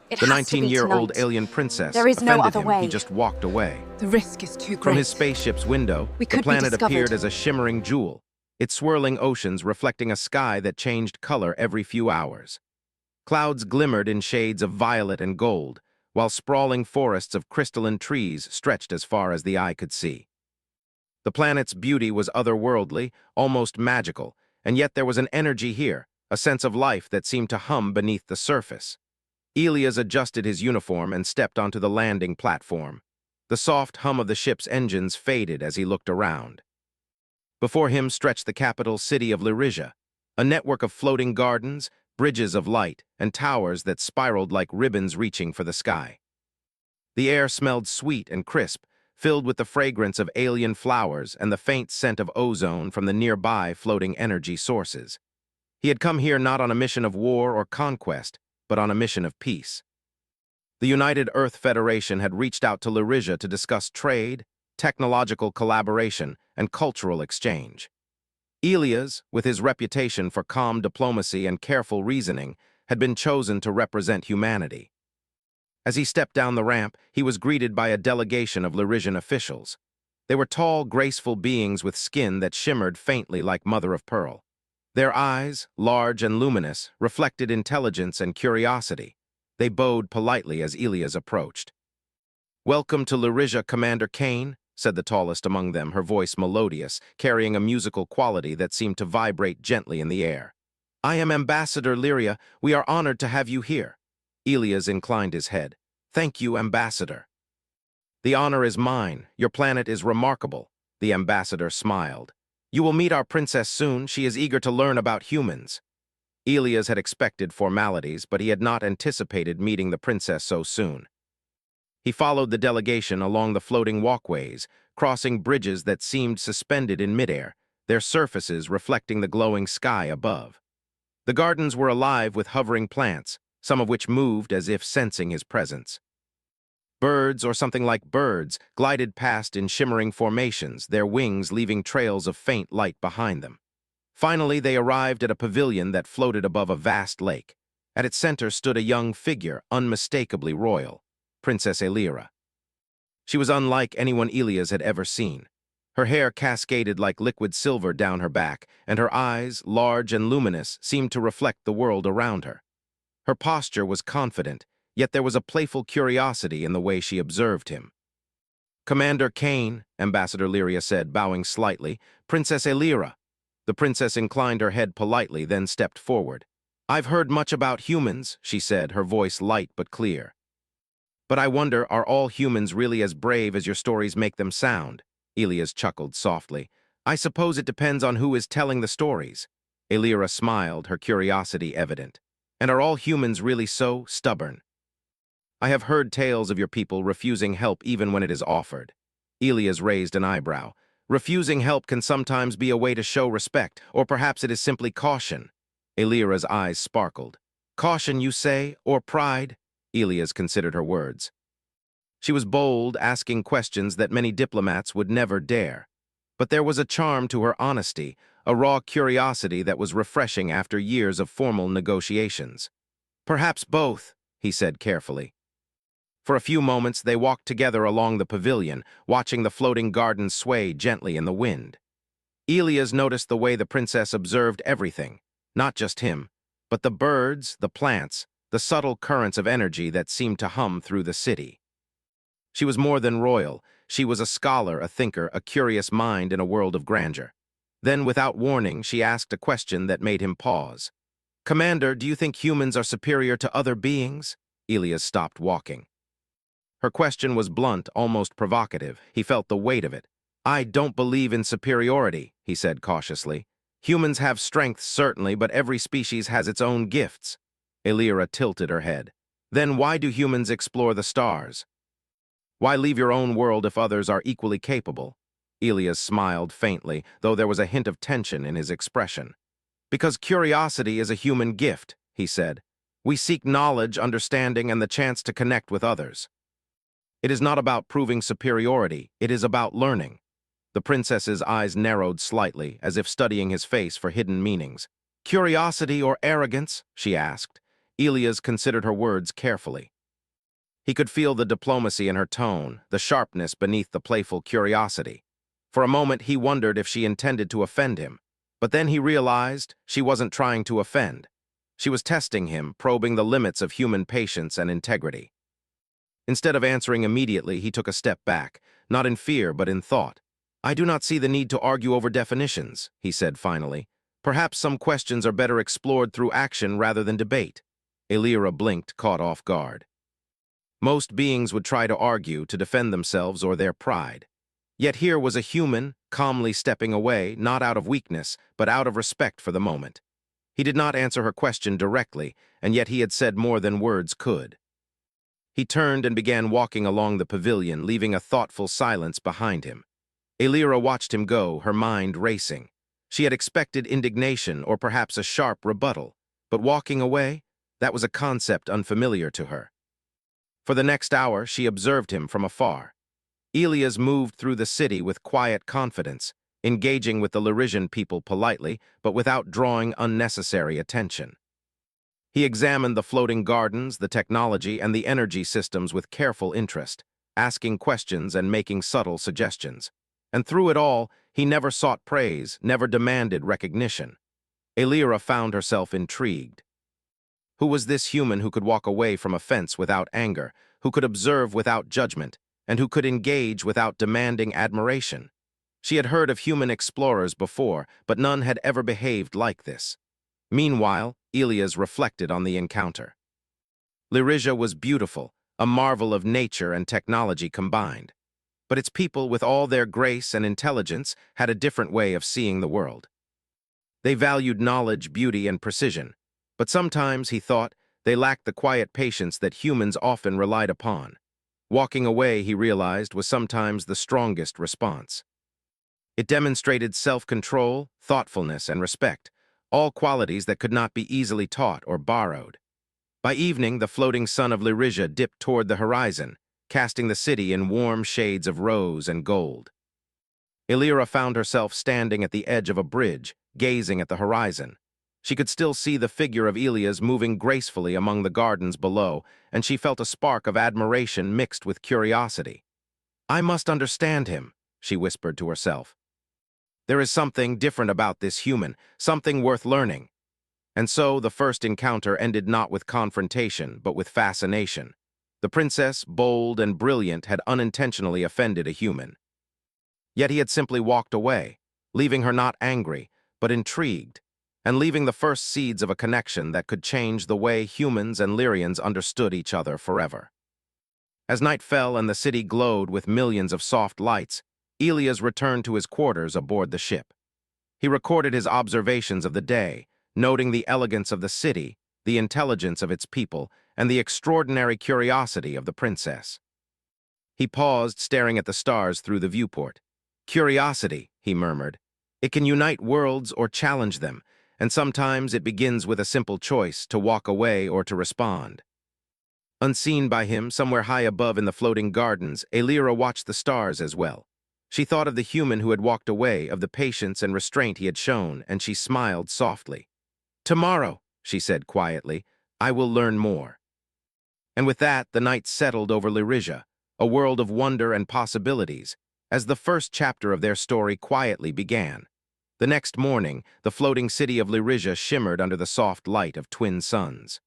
It The has to be 19-year-old tonight. alien princess There is no offended other him. way. He just walked away. The risk is too great. From his spaceship's window, We the could be planet discovered. appeared as a shimmering jewel, its swirling oceans reflecting a sky that changed color every few hours. Clouds glimmered in shades of violet and gold, while sprawling forests of crystalline trees stretched as far as the eye could see. The planet's beauty was otherworldly, almost magical, and yet there was an energy here, a sense of life that seemed to hum beneath the surface. Elias adjusted his uniform and stepped onto the landing platform. The soft hum of the ship's engines faded as he looked around. Before him stretched the capital city of Lyrigia, a network of floating gardens, bridges of light, and towers that spiraled like ribbons reaching for the sky. The air smelled sweet and crisp, filled with the fragrance of alien flowers and the faint scent of ozone from the nearby floating energy sources. He had come here not on a mission of war or conquest, but on a mission of peace. The United Earth Federation had reached out to Lyrigia to discuss trade, technological collaboration, and cultural exchange. Elias, with his reputation for calm diplomacy and careful reasoning, had been chosen to represent humanity. As he stepped down the ramp, he was greeted by a delegation of Lyrisian officials. They were tall, graceful beings with skin that shimmered faintly like mother-of-pearl. Their eyes, large and luminous, reflected intelligence and curiosity. They bowed politely as Elias approached. "Welcome to Lyrigia, Commander Kane," said the tallest among them, her voice melodious, carrying a musical quality that seemed to vibrate gently in the air. "I am Ambassador Lyria. We are honored to have you here." Elias inclined his head. "Thank you, Ambassador." "The honor is mine. Your planet is remarkable," the ambassador smiled. "You will meet our princess soon. She is eager to learn about humans." Elias had expected formalities, but he had not anticipated meeting the princess so soon. He followed the delegation along the floating walkways, crossing bridges that seemed suspended in midair, their surfaces reflecting the glowing sky above. The gardens were alive with hovering plants, some of which moved as if sensing his presence. Birds, or something like birds, glided past in shimmering formations, their wings leaving trails of faint light behind them. Finally, they arrived at a pavilion that floated above a vast lake. At its center stood a young figure, unmistakably royal, Princess Elira. She was unlike anyone Elias had ever seen. Her hair cascaded like liquid silver down her back, and her eyes, large and luminous, seemed to reflect the world around her. Her posture was confident, yet there was a playful curiosity in the way she observed him. "Commander Kane," Ambassador Lyria said, bowing slightly, "Princess Elira." The princess inclined her head politely, then stepped forward. "I've heard much about humans," she said, her voice light but clear. "But I wonder, are all humans really as brave as your stories make them sound?" Elias chuckled softly. "I suppose it depends on who is telling the stories." Elira smiled, her curiosity evident. "And are all humans really so stubborn?" "I have heard tales of your people refusing help even when it is offered." Elias raised an eyebrow. "Refusing help can sometimes be a way to show respect, or perhaps it is simply caution." Elira's eyes sparkled. "Caution, you say, or pride?" Elias considered her words. She was bold, asking questions that many diplomats would never dare. But there was a charm to her honesty, a raw curiosity that was refreshing after years of formal negotiations. "Perhaps both," he said carefully. For a few moments they walked together along the pavilion, watching the floating gardens sway gently in the wind. Elias noticed the way the princess observed everything, not just him, but the birds, the plants, the subtle currents of energy that seemed to hum through the city. She was more than royal. She was a scholar, a thinker, a curious mind in a world of grandeur. Then, without warning, she asked a question that made him pause. "Commander, do you think humans are superior to other beings?" Elias stopped walking. Her question was blunt, almost provocative. He felt the weight of it. "I don't believe in superiority," he said cautiously. "Humans have strengths, certainly, but every species has its own gifts." Elira tilted her head. "Then why do humans explore the stars? Why leave your own world if others are equally capable?" Elias smiled faintly, though there was a hint of tension in his expression. "Because curiosity is a human gift," he said. "We seek knowledge, understanding, and the chance to connect with others. It is not about proving superiority, it is about learning." The princess's eyes narrowed slightly, as if studying his face for hidden meanings. "Curiosity or arrogance?" she asked. Elias considered her words carefully. He could feel the diplomacy in her tone, the sharpness beneath the playful curiosity. For a moment, he wondered if she intended to offend him. But then he realized she wasn't trying to offend. She was testing him, probing the limits of human patience and integrity. Instead of answering immediately, he took a step back, not in fear but in thought. "I do not see the need to argue over definitions," he said finally. "Perhaps some questions are better explored through action rather than debate." Elira blinked, caught off guard. Most beings would try to argue to defend themselves or their pride. Yet here was a human, calmly stepping away, not out of weakness, but out of respect for the moment. He did not answer her question directly, and yet he had said more than words could. He turned and began walking along the pavilion, leaving a thoughtful silence behind him. Elira watched him go, her mind racing. She had expected indignation or perhaps a sharp rebuttal, but walking away, that was a concept unfamiliar to her. For the next hour, she observed him from afar. Elias moved through the city with quiet confidence, engaging with the Lyrisian people politely, but without drawing unnecessary attention. He examined the floating gardens, the technology, and the energy systems with careful interest, asking questions and making subtle suggestions. And through it all, he never sought praise, never demanded recognition. Elira found herself intrigued. Who was this human who could walk away from offense without anger, who could observe without judgment, and who could engage without demanding admiration? She had heard of human explorers before, but none had ever behaved like this. Meanwhile, Elias reflected on the encounter. Lyrisia was beautiful, a marvel of nature and technology combined. But its people, with all their grace and intelligence, had a different way of seeing the world. They valued knowledge, beauty, and precision, but sometimes, he thought, they lacked the quiet patience that humans often relied upon. Walking away, he realized, was sometimes the strongest response. It demonstrated self-control, thoughtfulness, and respect, all qualities that could not be easily taught or borrowed. By evening, the floating sun of Lyrisia dipped toward the horizon, casting the city in warm shades of rose and gold. Elira found herself standing at the edge of a bridge, gazing at the horizon. She could still see the figure of Elias moving gracefully among the gardens below, and she felt a spark of admiration mixed with curiosity. "I must understand him," she whispered to herself. "There is something different about this human, something worth learning." And so the first encounter ended not with confrontation, but with fascination. The princess, bold and brilliant, had unintentionally offended a human. Yet he had simply walked away, leaving her not angry, but intrigued, and leaving the first seeds of a connection that could change the way humans and Lyrians understood each other forever. As night fell and the city glowed with millions of soft lights, Elias returned to his quarters aboard the ship. He recorded his observations of the day, noting the elegance of the city, the intelligence of its people, and the extraordinary curiosity of the princess. He paused, staring at the stars through the viewport. "Curiosity," he murmured. "It can unite worlds or challenge them, and sometimes it begins with a simple choice, to walk away or to respond." Unseen by him, somewhere high above in the floating gardens, Elira watched the stars as well. She thought of the human who had walked away, of the patience and restraint he had shown, and she smiled softly. "Tomorrow," she said quietly, "I will learn more." And with that, the night settled over Lyrisia, a world of wonder and possibilities, as the first chapter of their story quietly began. The next morning, the floating city of Lyrisia shimmered under the soft light of twin suns.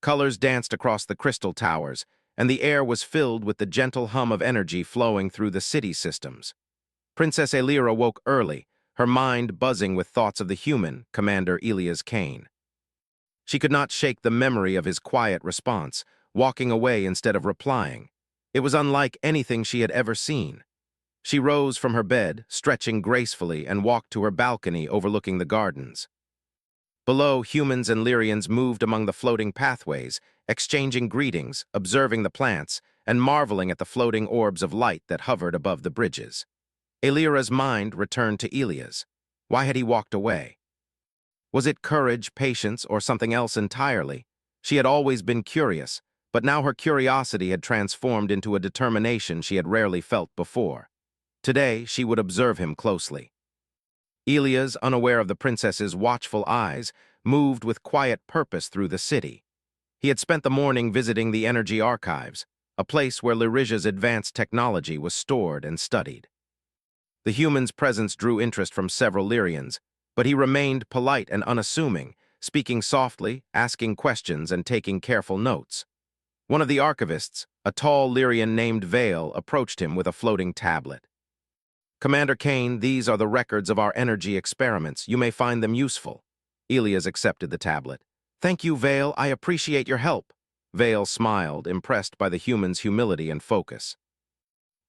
Colors danced across the crystal towers, and the air was filled with the gentle hum of energy flowing through the city systems. Princess Elira woke early, her mind buzzing with thoughts of the human, Commander Elias Kane. She could not shake the memory of his quiet response, walking away instead of replying. It was unlike anything she had ever seen. She rose from her bed, stretching gracefully, and walked to her balcony overlooking the gardens. Below, humans and Lyrians moved among the floating pathways, exchanging greetings, observing the plants, and marveling at the floating orbs of light that hovered above the bridges. Elira's mind returned to Elias. Why had he walked away? Was it courage, patience, or something else entirely? She had always been curious, but now her curiosity had transformed into a determination she had rarely felt before. Today, she would observe him closely. Elias, unaware of the princess's watchful eyes, moved with quiet purpose through the city. He had spent the morning visiting the Energy Archives, a place where Lyrija's advanced technology was stored and studied. The human's presence drew interest from several Lyrians, but he remained polite and unassuming, speaking softly, asking questions, and taking careful notes. One of the archivists, a tall Lyrian named Vale, approached him with a floating tablet. "Commander Kane, these are the records of our energy experiments. You may find them useful." Elias accepted the tablet. "Thank you, Vale. I appreciate your help." Vale smiled, impressed by the human's humility and focus.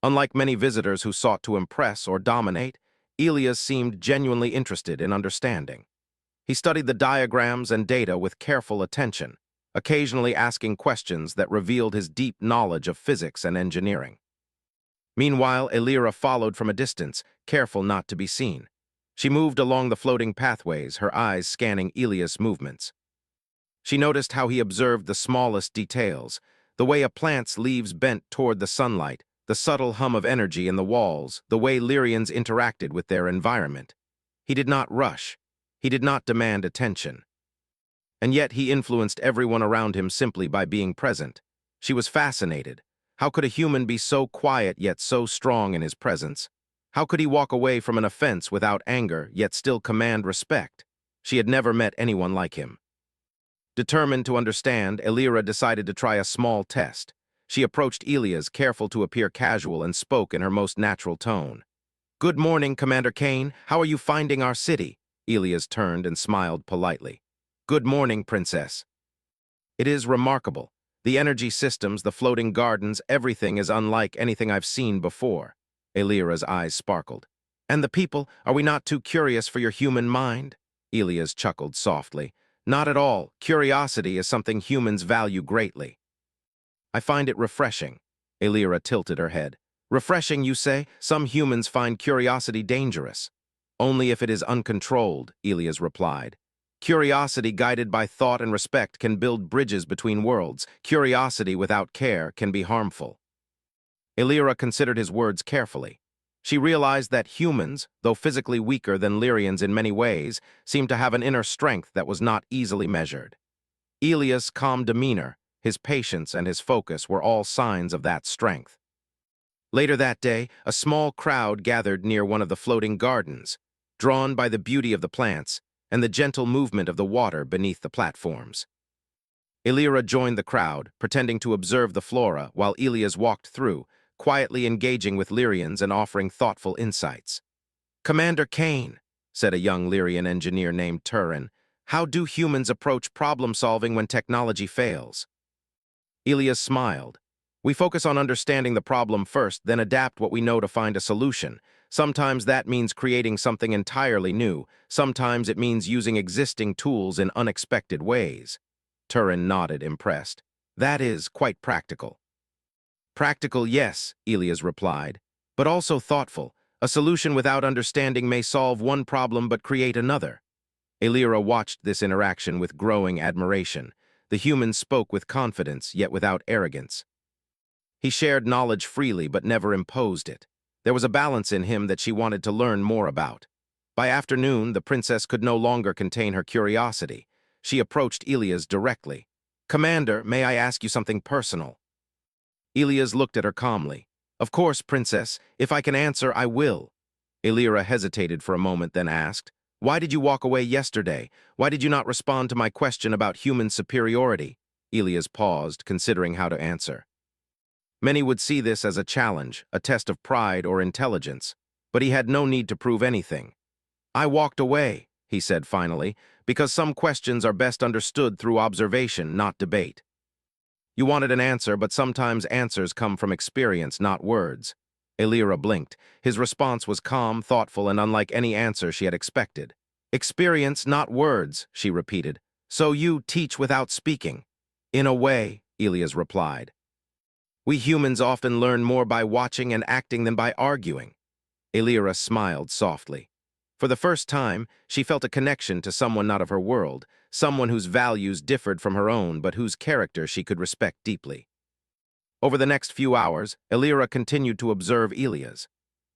Unlike many visitors who sought to impress or dominate, Elias seemed genuinely interested in understanding. He studied the diagrams and data with careful attention, occasionally asking questions that revealed his deep knowledge of physics and engineering. Meanwhile, Elira followed from a distance, careful not to be seen. She moved along the floating pathways, her eyes scanning Elias' movements. She noticed how he observed the smallest details, the way a plant's leaves bent toward the sunlight, the subtle hum of energy in the walls, the way Lyrians interacted with their environment. He did not rush. He did not demand attention. And yet he influenced everyone around him simply by being present. She was fascinated. How could a human be so quiet yet so strong in his presence? How could he walk away from an offense without anger yet still command respect? She had never met anyone like him. Determined to understand, Elira decided to try a small test. She approached Elias, careful to appear casual, and spoke in her most natural tone. "Good morning, Commander Kane. How are you finding our city?" Elias turned and smiled politely. "Good morning, Princess." "It is remarkable. The energy systems, the floating gardens, everything is unlike anything I've seen before." Elira's eyes sparkled. "And the people, are we not too curious for your human mind?" Elias chuckled softly. "Not at all. Curiosity is something humans value greatly." "I find it refreshing." Elira tilted her head. "Refreshing, you say? Some humans find curiosity dangerous." "Only if it is uncontrolled," Elias replied. "Curiosity guided by thought and respect can build bridges between worlds. Curiosity without care can be harmful." Elira considered his words carefully. She realized that humans, though physically weaker than Lyrians in many ways, seemed to have an inner strength that was not easily measured. Elias' calm demeanor, his patience, and his focus were all signs of that strength. Later that day, a small crowd gathered near one of the floating gardens, drawn by the beauty of the plants and the gentle movement of the water beneath the platforms. Elira joined the crowd, pretending to observe the flora while Elias walked through, quietly engaging with Lyrians and offering thoughtful insights. "Commander Kane," said a young Lyrian engineer named Turin, "how do humans approach problem-solving when technology fails?" Elias smiled. "We focus on understanding the problem first, then adapt what we know to find a solution. Sometimes that means creating something entirely new. Sometimes it means using existing tools in unexpected ways." Turin nodded, impressed. "That is quite practical." "Practical, yes," Elias replied, "but also thoughtful. A solution without understanding may solve one problem but create another." Elira watched this interaction with growing admiration. The human spoke with confidence, yet without arrogance. He shared knowledge freely but never imposed it. There was a balance in him that she wanted to learn more about. By afternoon, the princess could no longer contain her curiosity. She approached Elias directly. "Commander, may I ask you something personal?" Elias looked at her calmly. "Of course, Princess. If I can answer, I will." Elira hesitated for a moment, then asked, "Why did you walk away yesterday? Why did you not respond to my question about human superiority?" Elias paused, considering how to answer. Many would see this as a challenge, a test of pride or intelligence, but he had no need to prove anything. "I walked away," he said finally, "because some questions are best understood through observation, not debate." "You wanted an answer, but sometimes answers come from experience, not words." Elira blinked. His response was calm, thoughtful, and unlike any answer she had expected. "Experience, not words," she repeated. "So you teach without speaking?" "In a way," Elias replied. "We humans often learn more by watching and acting than by arguing." Elira smiled softly. For the first time, she felt a connection to someone not of her world, someone whose values differed from her own but whose character she could respect deeply. Over the next few hours, Elira continued to observe Elias.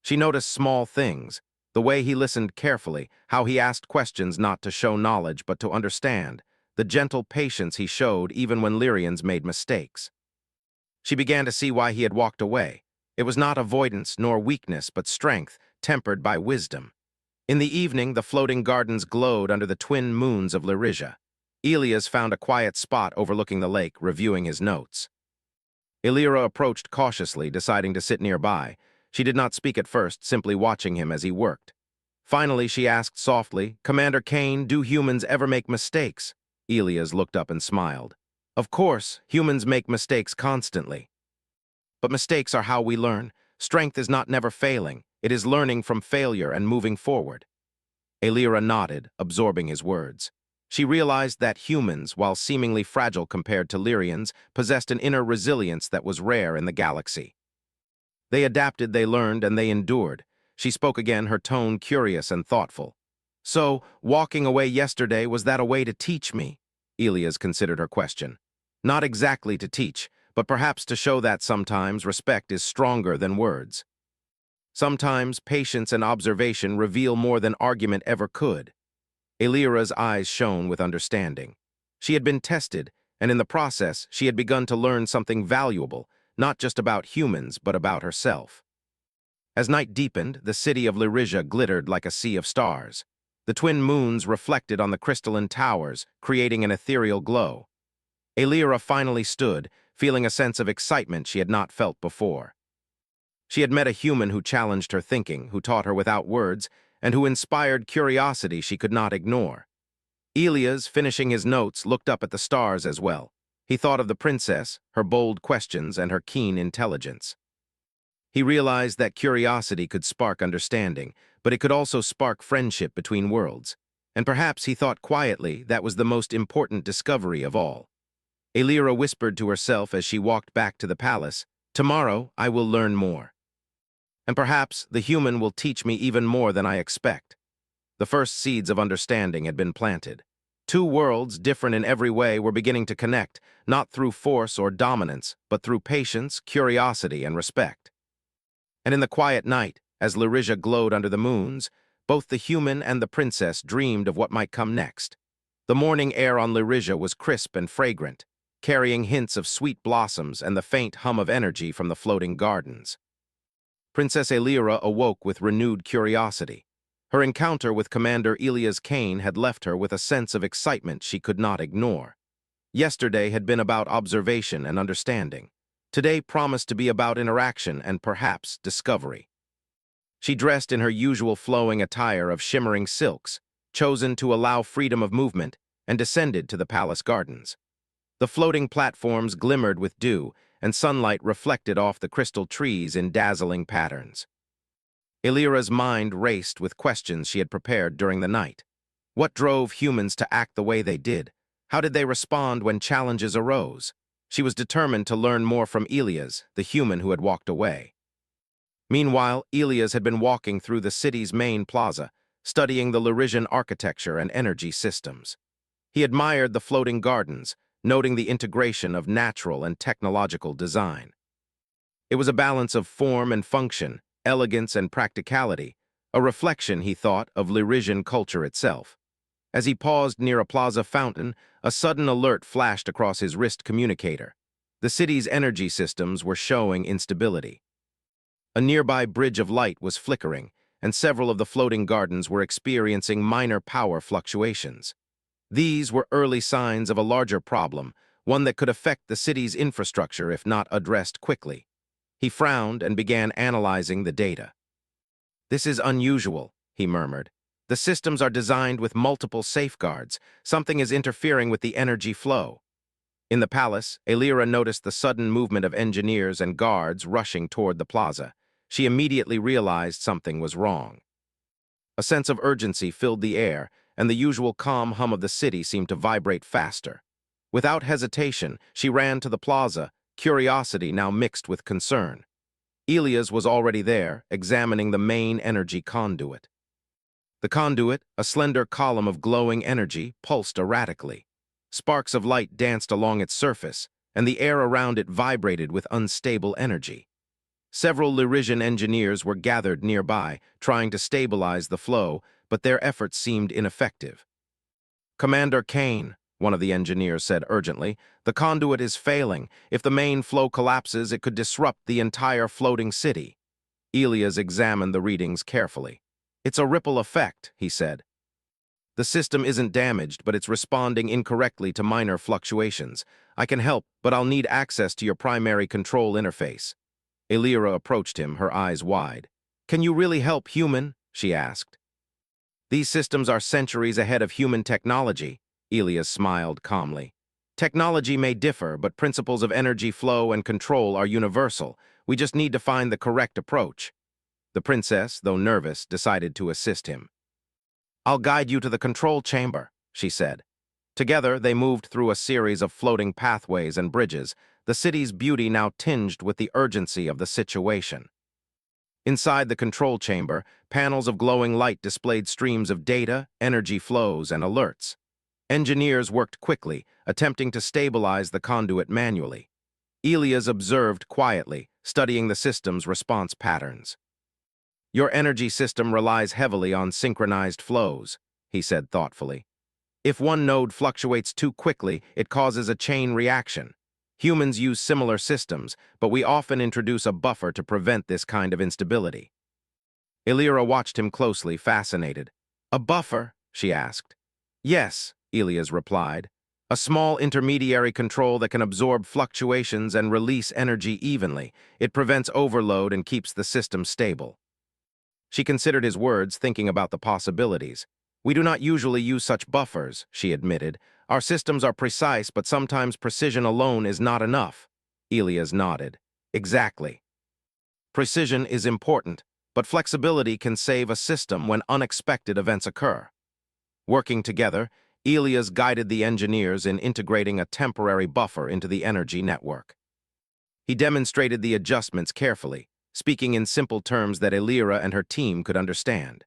She noticed small things, the way he listened carefully, how he asked questions not to show knowledge but to understand, the gentle patience he showed even when Lyrians made mistakes. She began to see why he had walked away. It was not avoidance nor weakness, but strength, tempered by wisdom. In the evening, the floating gardens glowed under the twin moons of Lyria. Elias found a quiet spot overlooking the lake, reviewing his notes. Illyra approached cautiously, deciding to sit nearby. She did not speak at first, simply watching him as he worked. Finally, she asked softly, "Commander Kane, do humans ever make mistakes?" Elias looked up and smiled. "Of course, humans make mistakes constantly. But mistakes are how we learn. Strength is not never failing. It is learning from failure and moving forward." Illyra nodded, absorbing his words. She realized that humans, while seemingly fragile compared to Lyrians, possessed an inner resilience that was rare in the galaxy. They adapted, they learned, and they endured. She spoke again, her tone curious and thoughtful. "So, walking away yesterday, was that a way to teach me?" Elias considered her question. "Not exactly to teach, but perhaps to show that sometimes respect is stronger than words. Sometimes patience and observation reveal more than argument ever could." Illyra's eyes shone with understanding. She had been tested, and in the process, she had begun to learn something valuable, not just about humans, but about herself. As night deepened, the city of Lyria glittered like a sea of stars. The twin moons reflected on the crystalline towers, creating an ethereal glow. Illyra finally stood, feeling a sense of excitement she had not felt before. She had met a human who challenged her thinking, who taught her without words, and who inspired curiosity she could not ignore. Elias, finishing his notes, looked up at the stars as well. He thought of the princess, her bold questions, and her keen intelligence. He realized that curiosity could spark understanding, but it could also spark friendship between worlds. And perhaps, he thought quietly, that was the most important discovery of all. Illyra whispered to herself as she walked back to the palace, "Tomorrow, I will learn more. And perhaps the human will teach me even more than I expect." The first seeds of understanding had been planted. Two worlds, different in every way, were beginning to connect, not through force or dominance, but through patience, curiosity, and respect. And in the quiet night, as Lyria glowed under the moons, both the human and the princess dreamed of what might come next. The morning air on Lyria was crisp and fragrant, carrying hints of sweet blossoms and the faint hum of energy from the floating gardens. Princess Illyra awoke with renewed curiosity. Her encounter with Commander Elias Kane had left her with a sense of excitement she could not ignore. Yesterday had been about observation and understanding. Today promised to be about interaction and perhaps discovery. She dressed in her usual flowing attire of shimmering silks, chosen to allow freedom of movement, and descended to the palace gardens. The floating platforms glimmered with dew, and sunlight reflected off the crystal trees in dazzling patterns. Illyra's mind raced with questions she had prepared during the night. What drove humans to act the way they did? How did they respond when challenges arose? She was determined to learn more from Elias, the human who had walked away. Meanwhile, Elias had been walking through the city's main plaza, studying the Lyrian architecture and energy systems. He admired the floating gardens, noting the integration of natural and technological design. It was a balance of form and function, elegance and practicality, a reflection, he thought, of Lyrian culture itself. As he paused near a plaza fountain, a sudden alert flashed across his wrist communicator. The city's energy systems were showing instability. A nearby bridge of light was flickering, and several of the floating gardens were experiencing minor power fluctuations. These were early signs of a larger problem, one that could affect the city's infrastructure if not addressed quickly. He frowned and began analyzing the data. "This is unusual," he murmured. "The systems are designed with multiple safeguards. Something is interfering with the energy flow." In the palace, Illyra noticed the sudden movement of engineers and guards rushing toward the plaza. She immediately realized something was wrong. A sense of urgency filled the air, and the usual calm hum of the city seemed to vibrate faster. Without hesitation, she ran to the plaza, curiosity now mixed with concern. Elias was already there, examining the main energy conduit. The conduit, a slender column of glowing energy, pulsed erratically. Sparks of light danced along its surface, and the air around it vibrated with unstable energy. Several Lyrian engineers were gathered nearby, trying to stabilize the flow, but their efforts seemed ineffective. "Commander Kane," one of the engineers said urgently. The conduit is failing. If the main flow collapses, it could disrupt the entire floating city. Elias examined the readings carefully. It's a ripple effect, he said. The system isn't damaged, but it's responding incorrectly to minor fluctuations. I can help, but I'll need access to your primary control interface. Elira approached him, her eyes wide. Can you really help, human? She asked. These systems are centuries ahead of human technology, Elias smiled calmly. Technology may differ, but principles of energy flow and control are universal. We just need to find the correct approach. The princess, though nervous, decided to assist him. I'll guide you to the control chamber, she said. Together, they moved through a series of floating pathways and bridges, the city's beauty now tinged with the urgency of the situation. Inside the control chamber, panels of glowing light displayed streams of data, energy flows, and alerts. Engineers worked quickly, attempting to stabilize the conduit manually. Elias observed quietly, studying the system's response patterns. Your energy system relies heavily on synchronized flows, he said thoughtfully. If one node fluctuates too quickly, it causes a chain reaction. Humans use similar systems, but we often introduce a buffer to prevent this kind of instability. Elira watched him closely, fascinated. A buffer? She asked. Yes, Elias replied. A small intermediary control that can absorb fluctuations and release energy evenly. It prevents overload and keeps the system stable. She considered his words, thinking about the possibilities. We do not usually use such buffers, she admitted. Our systems are precise, but sometimes precision alone is not enough. Elias nodded. Exactly. Precision is important, but flexibility can save a system when unexpected events occur. Working together, Elias guided the engineers in integrating a temporary buffer into the energy network. He demonstrated the adjustments carefully, speaking in simple terms that Elira and her team could understand.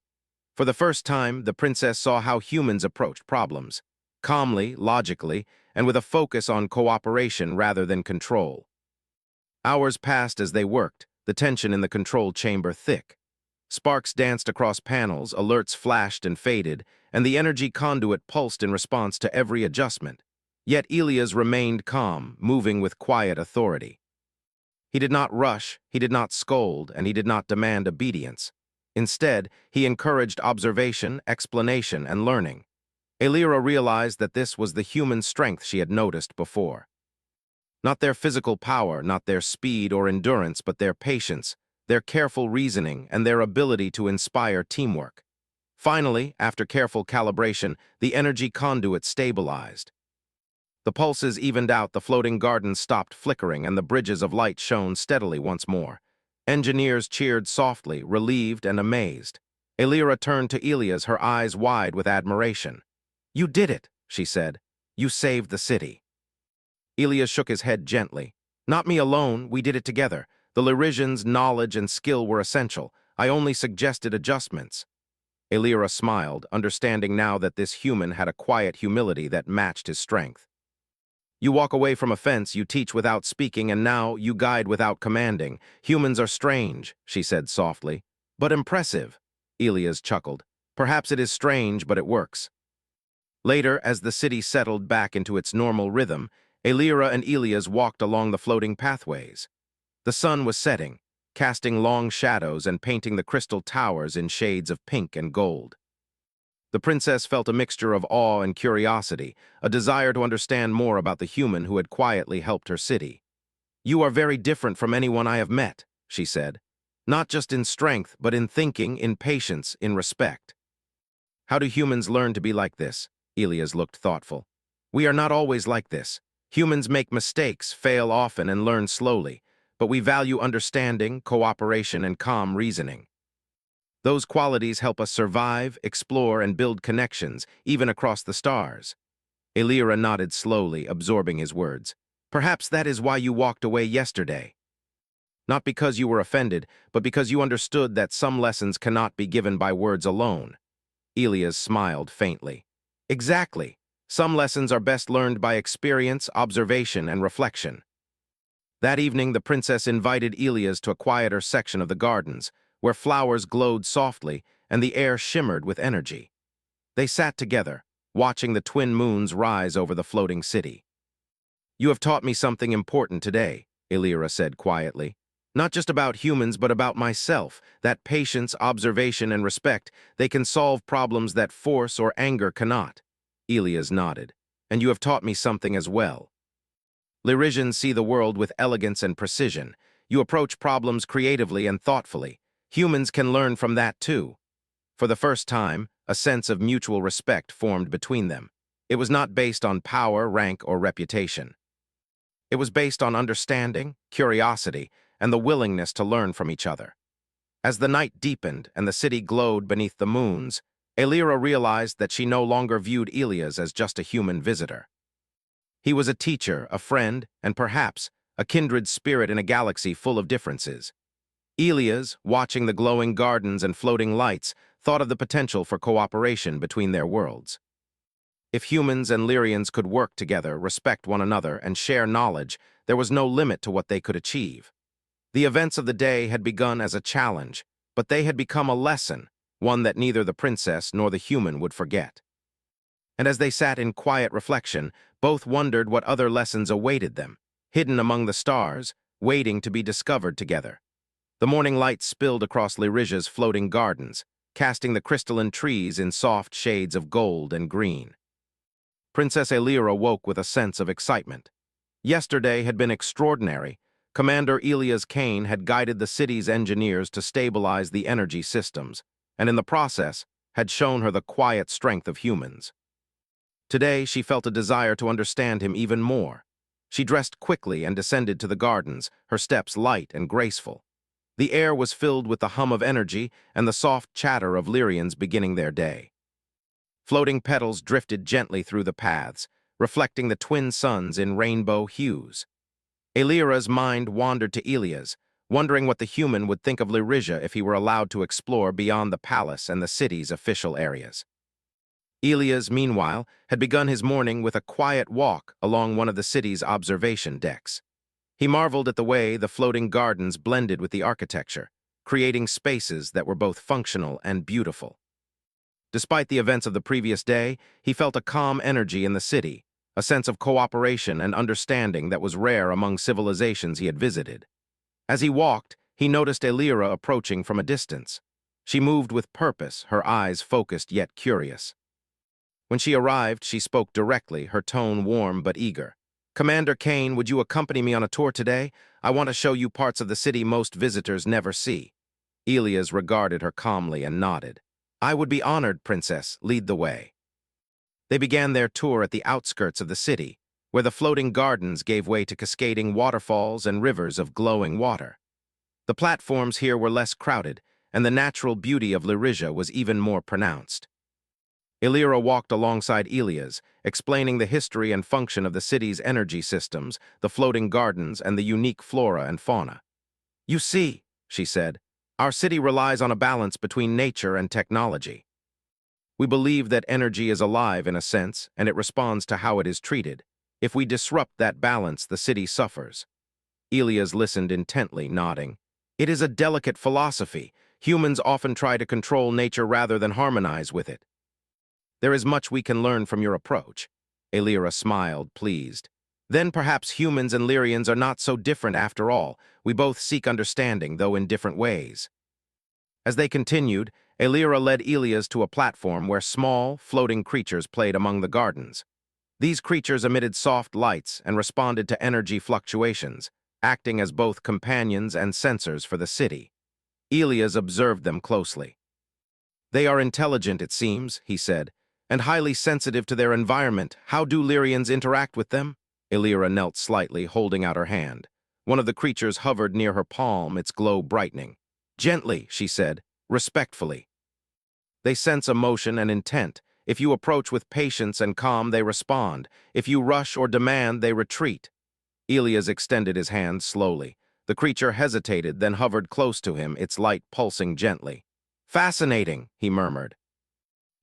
For the first time, the princess saw how humans approached problems, calmly, logically, and with a focus on cooperation rather than control. Hours passed as they worked, the tension in the control chamber thick. Sparks danced across panels, alerts flashed and faded, and the energy conduit pulsed in response to every adjustment. Yet Elias remained calm, moving with quiet authority. He did not rush, he did not scold, and he did not demand obedience. Instead, he encouraged observation, explanation, and learning. Elira realized that this was the human strength she had noticed before. Not their physical power, not their speed or endurance, but their patience, their careful reasoning, and their ability to inspire teamwork. Finally, after careful calibration, the energy conduit stabilized. The pulses evened out, the floating gardens stopped flickering, and the bridges of light shone steadily once more. Engineers cheered softly, relieved and amazed. Elira turned to Elias, her eyes wide with admiration. You did it, she said. You saved the city. Elias shook his head gently. Not me alone, we did it together. The Lyrians' knowledge and skill were essential. I only suggested adjustments. Elira smiled, understanding now that this human had a quiet humility that matched his strength. You walk away from a fence, you teach without speaking, and now you guide without commanding. Humans are strange, she said softly. But impressive, Elias chuckled. Perhaps it is strange, but it works. Later, as the city settled back into its normal rhythm, Elira and Elias walked along the floating pathways. The sun was setting, casting long shadows and painting the crystal towers in shades of pink and gold. The princess felt a mixture of awe and curiosity, a desire to understand more about the human who had quietly helped her city. You are very different from anyone I have met, she said. Not just in strength, but in thinking, in patience, in respect. How do humans learn to be like this? Elias looked thoughtful. We are not always like this. Humans make mistakes, fail often, and learn slowly, but we value understanding, cooperation, and calm reasoning. Those qualities help us survive, explore, and build connections, even across the stars. Elira nodded slowly, absorbing his words. Perhaps that is why you walked away yesterday. Not because you were offended, but because you understood that some lessons cannot be given by words alone. Elias smiled faintly. Exactly. Some lessons are best learned by experience, observation, and reflection. That evening, the princess invited Elias to a quieter section of the gardens, where flowers glowed softly and the air shimmered with energy. They sat together, watching the twin moons rise over the floating city. "You have taught me something important today," Illyra said quietly. "Not just about humans, but about myself, that patience, observation, and respect, they can solve problems that force or anger cannot." Elias nodded. "And you have taught me something as well. Lyrians see the world with elegance and precision. You approach problems creatively and thoughtfully. Humans can learn from that too." For the first time, a sense of mutual respect formed between them. It was not based on power, rank, or reputation. It was based on understanding, curiosity, and the willingness to learn from each other. As the night deepened and the city glowed beneath the moons, Illyra realized that she no longer viewed Elias as just a human visitor. He was a teacher, a friend, and perhaps a kindred spirit in a galaxy full of differences. Elias, watching the glowing gardens and floating lights, thought of the potential for cooperation between their worlds. If humans and Lyrians could work together, respect one another, and share knowledge, there was no limit to what they could achieve. The events of the day had begun as a challenge, but they had become a lesson, one that neither the princess nor the human would forget. And as they sat in quiet reflection, both wondered what other lessons awaited them, hidden among the stars, waiting to be discovered together. The morning light spilled across Lyria's floating gardens, casting the crystalline trees in soft shades of gold and green. Princess Illyra woke with a sense of excitement. Yesterday had been extraordinary. Commander Elias Kane had guided the city's engineers to stabilize the energy systems, and in the process had shown her the quiet strength of humans. Today she felt a desire to understand him even more. She dressed quickly and descended to the gardens, her steps light and graceful. The air was filled with the hum of energy and the soft chatter of Lyrians beginning their day. Floating petals drifted gently through the paths, reflecting the twin suns in rainbow hues. Illyra's mind wandered to Elias, wondering what the human would think of Lyria if he were allowed to explore beyond the palace and the city's official areas. Elias, meanwhile, had begun his morning with a quiet walk along one of the city's observation decks. He marveled at the way the floating gardens blended with the architecture, creating spaces that were both functional and beautiful. Despite the events of the previous day, he felt a calm energy in the city, a sense of cooperation and understanding that was rare among civilizations he had visited. As he walked, he noticed Illyra approaching from a distance. She moved with purpose, her eyes focused yet curious. When she arrived, she spoke directly, her tone warm but eager. "Commander Kane, would you accompany me on a tour today? I want to show you parts of the city most visitors never see." Elias regarded her calmly and nodded. "I would be honored, Princess. Lead the way." They began their tour at the outskirts of the city, where the floating gardens gave way to cascading waterfalls and rivers of glowing water. The platforms here were less crowded, and the natural beauty of Lyria was even more pronounced. Illyra walked alongside Elias, explaining the history and function of the city's energy systems, the floating gardens, and the unique flora and fauna. "You see," she said, "our city relies on a balance between nature and technology. We believe that energy is alive in a sense, and it responds to how it is treated. If we disrupt that balance, the city suffers." Elias listened intently, nodding. "It is a delicate philosophy. Humans often try to control nature rather than harmonize with it. There is much we can learn from your approach." Illyra smiled, pleased. "Then perhaps humans and Lyrians are not so different after all. We both seek understanding, though in different ways." As they continued, Illyra led Elias to a platform where small, floating creatures played among the gardens. These creatures emitted soft lights and responded to energy fluctuations, acting as both companions and sensors for the city. Elias observed them closely. "They are intelligent, it seems," he said, "and highly sensitive to their environment. How do Lyrians interact with them?" Illyra knelt slightly, holding out her hand. One of the creatures hovered near her palm, its glow brightening. "Gently," she said, "respectfully. They sense emotion and intent. If you approach with patience and calm, they respond. If you rush or demand, they retreat." Elias extended his hand slowly. The creature hesitated, then hovered close to him, its light pulsing gently. "Fascinating," he murmured.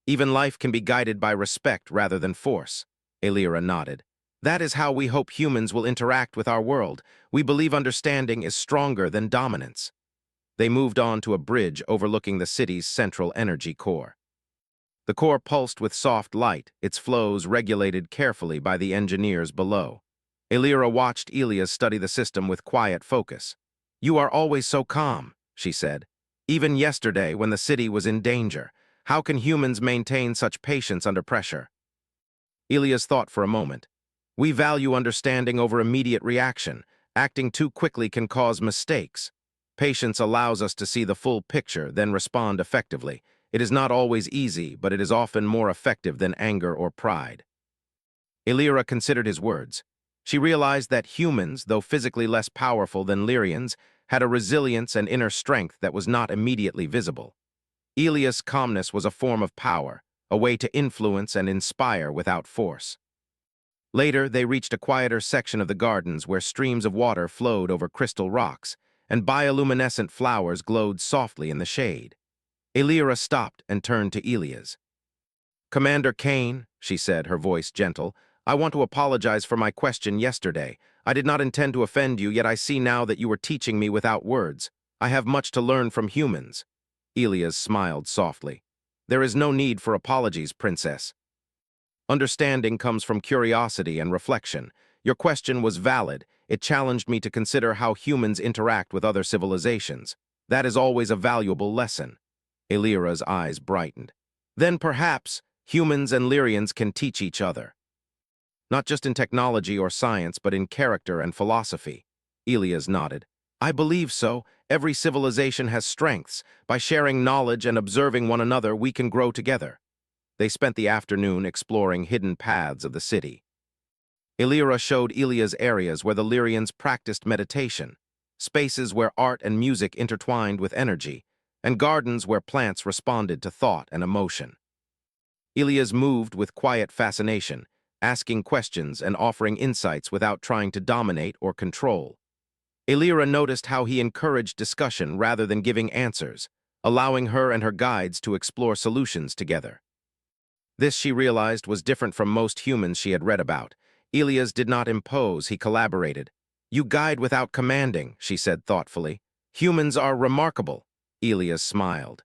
"Even life can be guided by respect rather than force." Illyra nodded. "That is how we hope humans will interact with our world. We believe understanding is stronger than dominance." They moved on to a bridge overlooking the city's central energy core. The core pulsed with soft light, its flows regulated carefully by the engineers below. Elira watched Elias study the system with quiet focus. "You are always so calm," she said. "Even yesterday, when the city was in danger. How can humans maintain such patience under pressure?" Elias thought for a moment. "We value understanding over immediate reaction. Acting too quickly can cause mistakes. Patience allows us to see the full picture, then respond effectively. It is not always easy, but it is often more effective than anger or pride." Elira considered his words. She realized that humans, though physically less powerful than Lyrians, had a resilience and inner strength that was not immediately visible. Elias' calmness was a form of power, a way to influence and inspire without force. Later, they reached a quieter section of the gardens where streams of water flowed over crystal rocks, and bioluminescent flowers glowed softly in the shade. Elira stopped and turned to Elias. "Commander Kane," she said, her voice gentle, "I want to apologize for my question yesterday. I did not intend to offend you, yet I see now that you were teaching me without words. I have much to learn from humans." Elias smiled softly. "There is no need for apologies, Princess. Understanding comes from curiosity and reflection. Your question was valid. It challenged me to consider how humans interact with other civilizations. That is always a valuable lesson." Elira's eyes brightened. "Then perhaps humans and Lyrians can teach each other. Not just in technology or science, but in character and philosophy." Elias nodded. "I believe so. Every civilization has strengths. By sharing knowledge and observing one another, we can grow together." They spent the afternoon exploring hidden paths of the city. Elira showed Elias areas where the Lyrians practiced meditation, spaces where art and music intertwined with energy, and gardens where plants responded to thought and emotion. Elias moved with quiet fascination, asking questions and offering insights without trying to dominate or control. Elira noticed how he encouraged discussion rather than giving answers, allowing her and her guides to explore solutions together. This, she realized, was different from most humans she had read about. Elias did not impose, he collaborated. "You guide without commanding," she said thoughtfully. "Humans are remarkable." Elias smiled.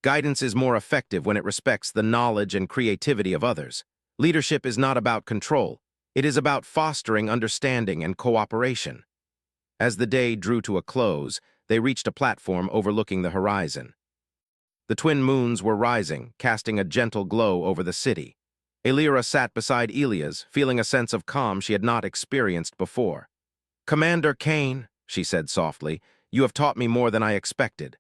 "Guidance is more effective when it respects the knowledge and creativity of others. Leadership is not about control. It is about fostering understanding and cooperation." As the day drew to a close, they reached a platform overlooking the horizon. The twin moons were rising, casting a gentle glow over the city. Elira sat beside Elias, feeling a sense of calm she had not experienced before. "Commander Kane," she said softly, "you have taught me more than I expected.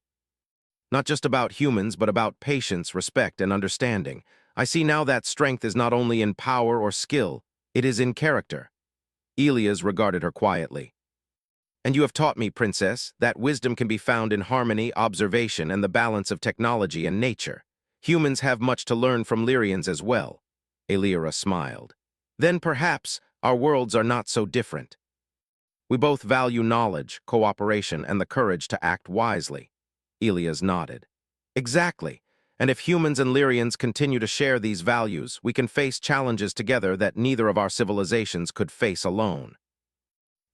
Not just about humans, but about patience, respect, and understanding. I see now that strength is not only in power or skill, it is in character." Elias regarded her quietly. "And you have taught me, Princess, that wisdom can be found in harmony, observation, and the balance of technology and nature. Humans have much to learn from Lyrians as well." Elira smiled. "Then perhaps our worlds are not so different. We both value knowledge, cooperation, and the courage to act wisely." Elias nodded. "Exactly. And if humans and Lyrians continue to share these values, we can face challenges together that neither of our civilizations could face alone."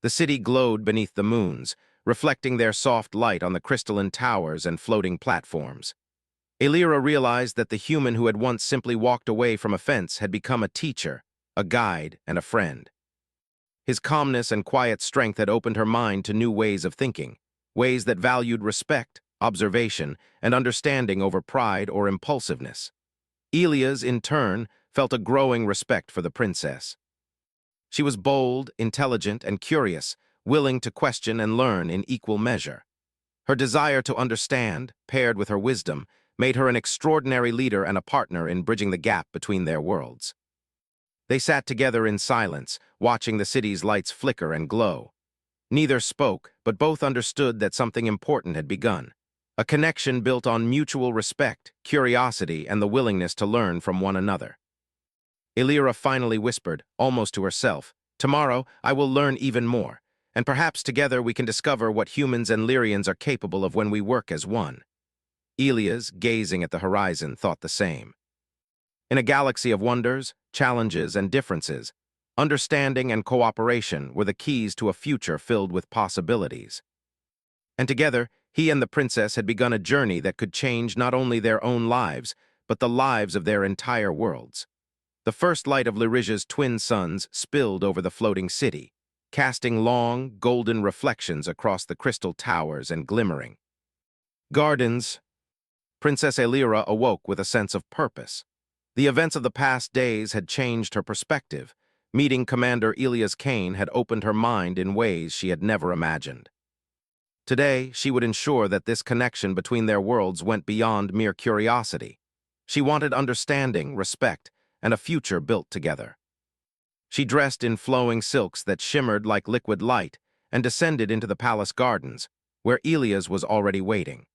The city glowed beneath the moons, reflecting their soft light on the crystalline towers and floating platforms. Elira realized that the human who had once simply walked away from a fence had become a teacher, a guide, and a friend. His calmness and quiet strength had opened her mind to new ways of thinking, ways that valued respect, observation, and understanding over pride or impulsiveness. Elias, in turn, felt a growing respect for the princess. She was bold, intelligent, and curious, willing to question and learn in equal measure. Her desire to understand, paired with her wisdom, made her an extraordinary leader and a partner in bridging the gap between their worlds. They sat together in silence, watching the city's lights flicker and glow. Neither spoke, but both understood that something important had begun. A connection built on mutual respect, curiosity, and the willingness to learn from one another. Elira finally whispered, almost to herself, "Tomorrow, I will learn even more, and perhaps together we can discover what humans and Lyrians are capable of when we work as one." Elias, gazing at the horizon, thought the same. In a galaxy of wonders, challenges, and differences, understanding and cooperation were the keys to a future filled with possibilities. And together, he and the princess had begun a journey that could change not only their own lives, but the lives of their entire worlds. The first light of Lyrija's twin suns spilled over the floating city, casting long, golden reflections across the crystal towers and glimmering gardens. Princess Elira awoke with a sense of purpose. The events of the past days had changed her perspective. Meeting Commander Elias Kane had opened her mind in ways she had never imagined. Today, she would ensure that this connection between their worlds went beyond mere curiosity. She wanted understanding, respect, and a future built together. She dressed in flowing silks that shimmered like liquid light and descended into the palace gardens, where Elias was already waiting.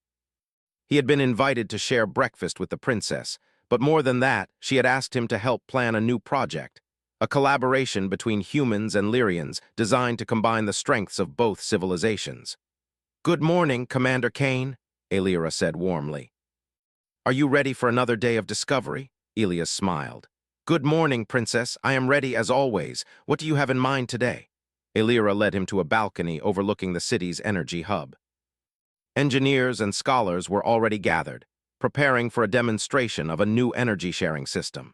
He had been invited to share breakfast with the princess, but more than that, she had asked him to help plan a new project, a collaboration between humans and Lyrians designed to combine the strengths of both civilizations. "Good morning, Commander Kane," Elira said warmly. "Are you ready for another day of discovery?" Elias smiled. "Good morning, Princess. I am ready as always. What do you have in mind today?" Elira led him to a balcony overlooking the city's energy hub. Engineers and scholars were already gathered, preparing for a demonstration of a new energy-sharing system.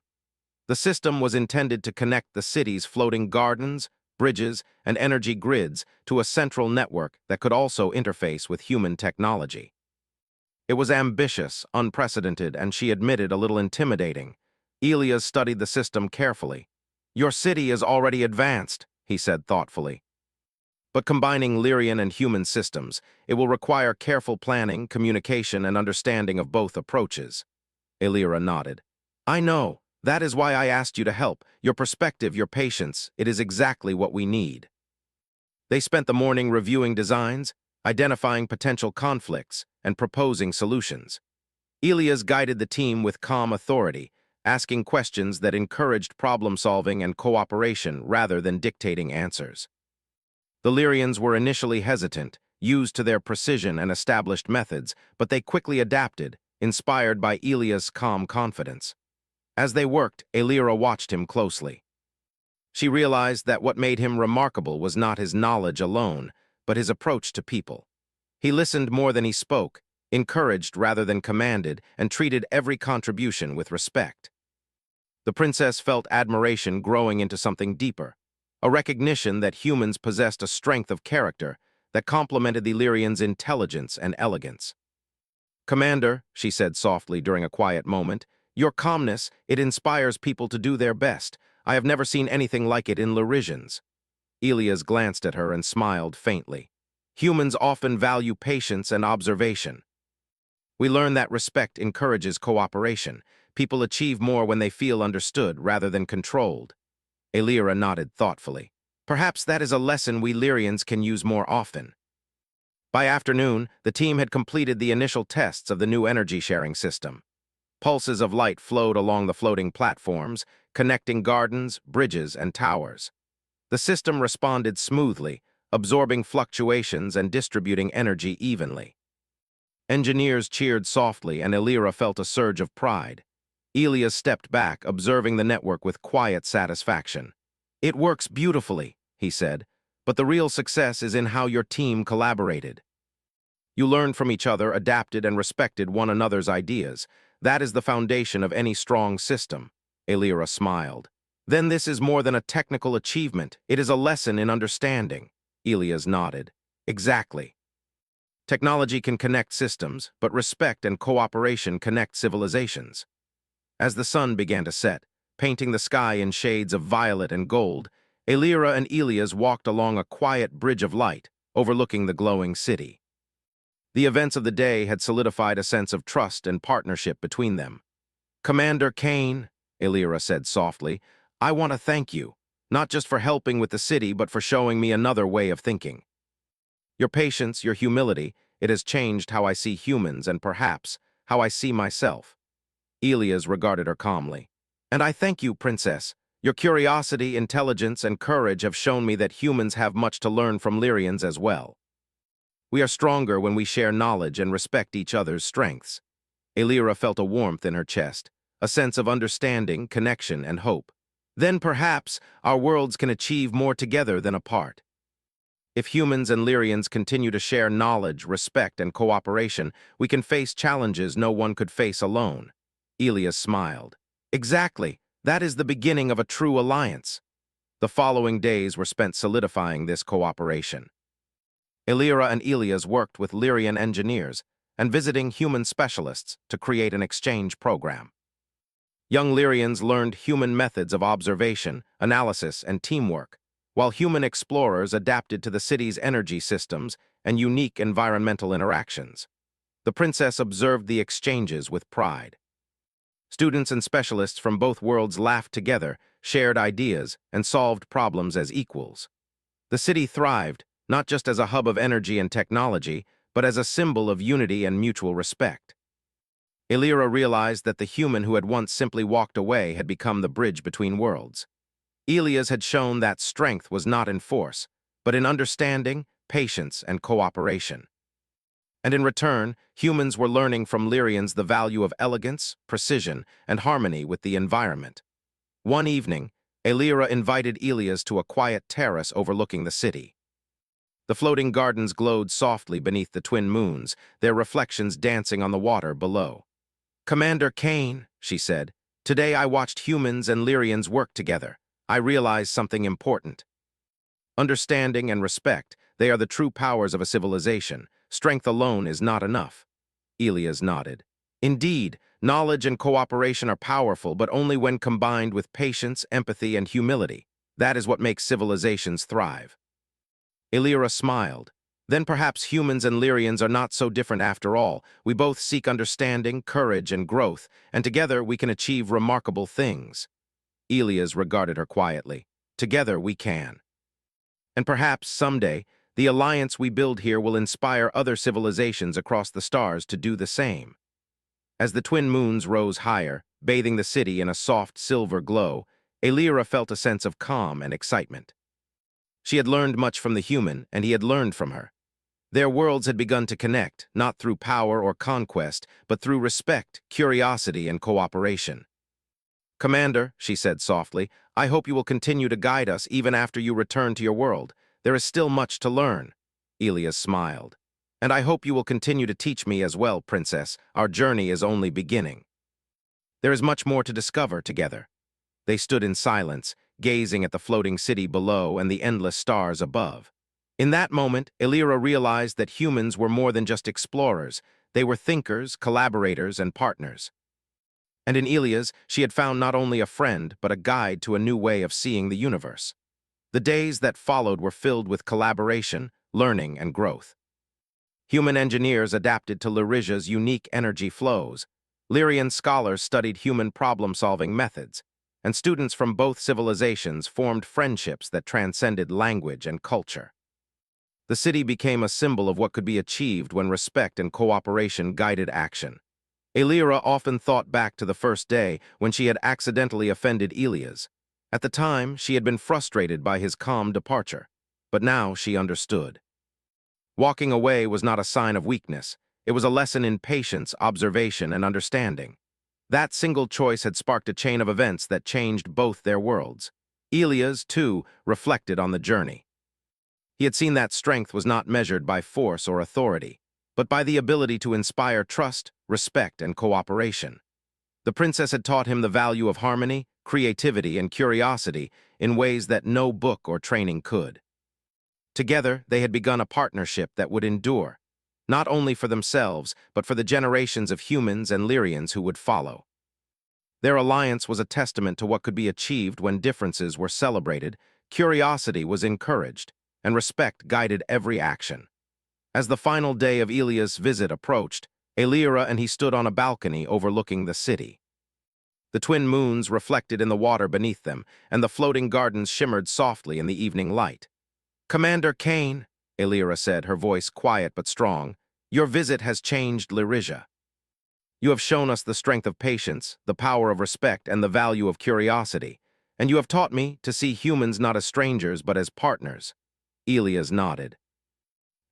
The system was intended to connect the city's floating gardens, bridges, and energy grids to a central network that could also interface with human technology. It was ambitious, unprecedented, and she admitted a little intimidating. Elias studied the system carefully. "Your city is already advanced," he said thoughtfully. "But combining Lyrian and human systems, it will require careful planning, communication, and understanding of both approaches." Elira nodded. "I know. That is why I asked you to help. Your perspective, your patience, it is exactly what we need." They spent the morning reviewing designs, identifying potential conflicts, and proposing solutions. Elias guided the team with calm authority, asking questions that encouraged problem-solving and cooperation rather than dictating answers. The Lyrians were initially hesitant, used to their precision and established methods, but they quickly adapted, inspired by Elias' calm confidence. As they worked, Elira watched him closely. She realized that what made him remarkable was not his knowledge alone, but his approach to people. He listened more than he spoke, encouraged rather than commanded, and treated every contribution with respect. The princess felt admiration growing into something deeper, a recognition that humans possessed a strength of character that complemented the Lyrians' intelligence and elegance. "Commander," she said softly during a quiet moment, "your calmness, it inspires people to do their best. I have never seen anything like it in Lyrians." Elias glanced at her and smiled faintly. "Humans often value patience and observation. We learn that respect encourages cooperation. People achieve more when they feel understood rather than controlled." Elira nodded thoughtfully. "Perhaps that is a lesson we Lyrians can use more often." By afternoon, the team had completed the initial tests of the new energy-sharing system. Pulses of light flowed along the floating platforms, connecting gardens, bridges, and towers. The system responded smoothly, absorbing fluctuations and distributing energy evenly. Engineers cheered softly, and Elira felt a surge of pride. Elias stepped back, observing the network with quiet satisfaction. "It works beautifully," he said, "but the real success is in how your team collaborated. You learned from each other, adapted, and respected one another's ideas. That is the foundation of any strong system." Elira smiled. "Then this is more than a technical achievement. It is a lesson in understanding." Elias nodded. "Exactly. Technology can connect systems, but respect and cooperation connect civilizations." As the sun began to set, painting the sky in shades of violet and gold, Elira and Elias walked along a quiet bridge of light, overlooking the glowing city. The events of the day had solidified a sense of trust and partnership between them. "Commander Kane," Elira said softly, "I want to thank you, not just for helping with the city, but for showing me another way of thinking. Your patience, your humility, it has changed how I see humans and perhaps how I see myself." Elias regarded her calmly. "And I thank you, Princess. Your curiosity, intelligence, and courage have shown me that humans have much to learn from Lyrians as well. We are stronger when we share knowledge and respect each other's strengths." Elira felt a warmth in her chest, a sense of understanding, connection, and hope. "Then perhaps our worlds can achieve more together than apart. If humans and Lyrians continue to share knowledge, respect, and cooperation, we can face challenges no one could face alone." Elias smiled. Exactly. That is the beginning of a true alliance. The following days were spent solidifying this cooperation. Elira and Elias worked with Lyrian engineers and visiting human specialists to create an exchange program. Young Lyrians learned human methods of observation, analysis, and teamwork, while human explorers adapted to the city's energy systems and unique environmental interactions. The princess observed the exchanges with pride. Students and specialists from both worlds laughed together, shared ideas, and solved problems as equals. The city thrived, not just as a hub of energy and technology, but as a symbol of unity and mutual respect. Elira realized that the human who had once simply walked away had become the bridge between worlds. Elias had shown that strength was not in force, but in understanding, patience, and cooperation. And in return, humans were learning from Lyrians the value of elegance, precision, and harmony with the environment. One evening, Elira invited Elias to a quiet terrace overlooking the city. The floating gardens glowed softly beneath the twin moons, their reflections dancing on the water below. "Commander Kane," she said, "today I watched humans and Lyrians work together. I realized something important. Understanding and respect, they are the true powers of a civilization. Strength alone is not enough." Elias nodded. "Indeed, knowledge and cooperation are powerful, but only when combined with patience, empathy, and humility. That is what makes civilizations thrive." Elira smiled. "Then perhaps humans and Lyrians are not so different after all. We both seek understanding, courage, and growth, and together we can achieve remarkable things." Elias regarded her quietly. "Together we can. And perhaps, someday, the alliance we build here will inspire other civilizations across the stars to do the same." As the twin moons rose higher, bathing the city in a soft silver glow, Elira felt a sense of calm and excitement. She had learned much from the human, and he had learned from her. Their worlds had begun to connect, not through power or conquest, but through respect, curiosity, and cooperation. "Commander," she said softly, "I hope you will continue to guide us even after you return to your world. There is still much to learn." Elias smiled. "And I hope you will continue to teach me as well, Princess. Our journey is only beginning." There is much more to discover together. They stood in silence, gazing at the floating city below and the endless stars above. In that moment, Elira realized that humans were more than just explorers. They were thinkers, collaborators, and partners. And in Elias, she had found not only a friend, but a guide to a new way of seeing the universe. The days that followed were filled with collaboration, learning, and growth. Human engineers adapted to Lyrisia's unique energy flows. Lyrian scholars studied human problem-solving methods, and students from both civilizations formed friendships that transcended language and culture. The city became a symbol of what could be achieved when respect and cooperation guided action. Elira often thought back to the first day when she had accidentally offended Elias. At the time, she had been frustrated by his calm departure, but now she understood. Walking away was not a sign of weakness. It was a lesson in patience, observation, and understanding. That single choice had sparked a chain of events that changed both their worlds. Elias, too, reflected on the journey. He had seen that strength was not measured by force or authority, but by the ability to inspire trust, respect, and cooperation. The princess had taught him the value of harmony, creativity, and curiosity in ways that no book or training could. Together, they had begun a partnership that would endure, not only for themselves, but for the generations of humans and Lyrians who would follow. Their alliance was a testament to what could be achieved when differences were celebrated, curiosity was encouraged, and respect guided every action. As the final day of Elias' visit approached, Elira and he stood on a balcony overlooking the city. The twin moons reflected in the water beneath them, and the floating gardens shimmered softly in the evening light. "Commander Kane," Elira said, her voice quiet but strong, "your visit has changed Lyrisia. You have shown us the strength of patience, the power of respect, and the value of curiosity, and you have taught me to see humans not as strangers but as partners." Elias nodded.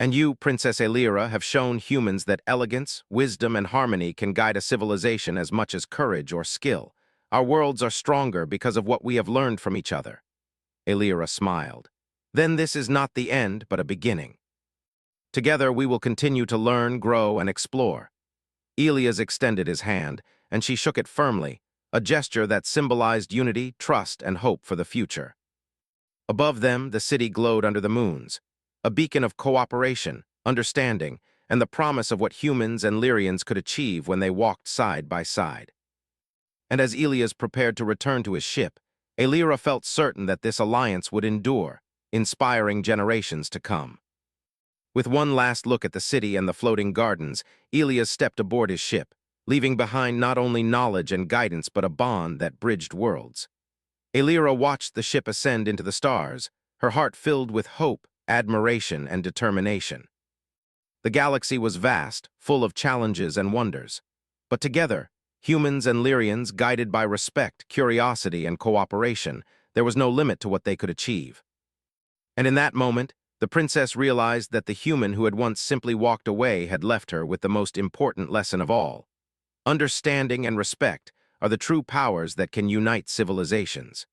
"And you, Princess Elira, have shown humans that elegance, wisdom, and harmony can guide a civilization as much as courage or skill. Our worlds are stronger because of what we have learned from each other." Elira smiled. "Then this is not the end, but a beginning. Together we will continue to learn, grow, and explore." Elias extended his hand, and she shook it firmly, a gesture that symbolized unity, trust, and hope for the future. Above them, the city glowed under the moons, a beacon of cooperation, understanding, and the promise of what humans and Lyrians could achieve when they walked side by side. And as Elias prepared to return to his ship, Aelira felt certain that this alliance would endure, inspiring generations to come. With one last look at the city and the floating gardens, Elias stepped aboard his ship, leaving behind not only knowledge and guidance but a bond that bridged worlds. Aelira watched the ship ascend into the stars, her heart filled with hope, admiration, and determination. The galaxy was vast, full of challenges and wonders. But together, humans and Lyrians, guided by respect, curiosity, and cooperation, there was no limit to what they could achieve. And in that moment, the princess realized that the human who had once simply walked away had left her with the most important lesson of all. Understanding and respect are the true powers that can unite civilizations.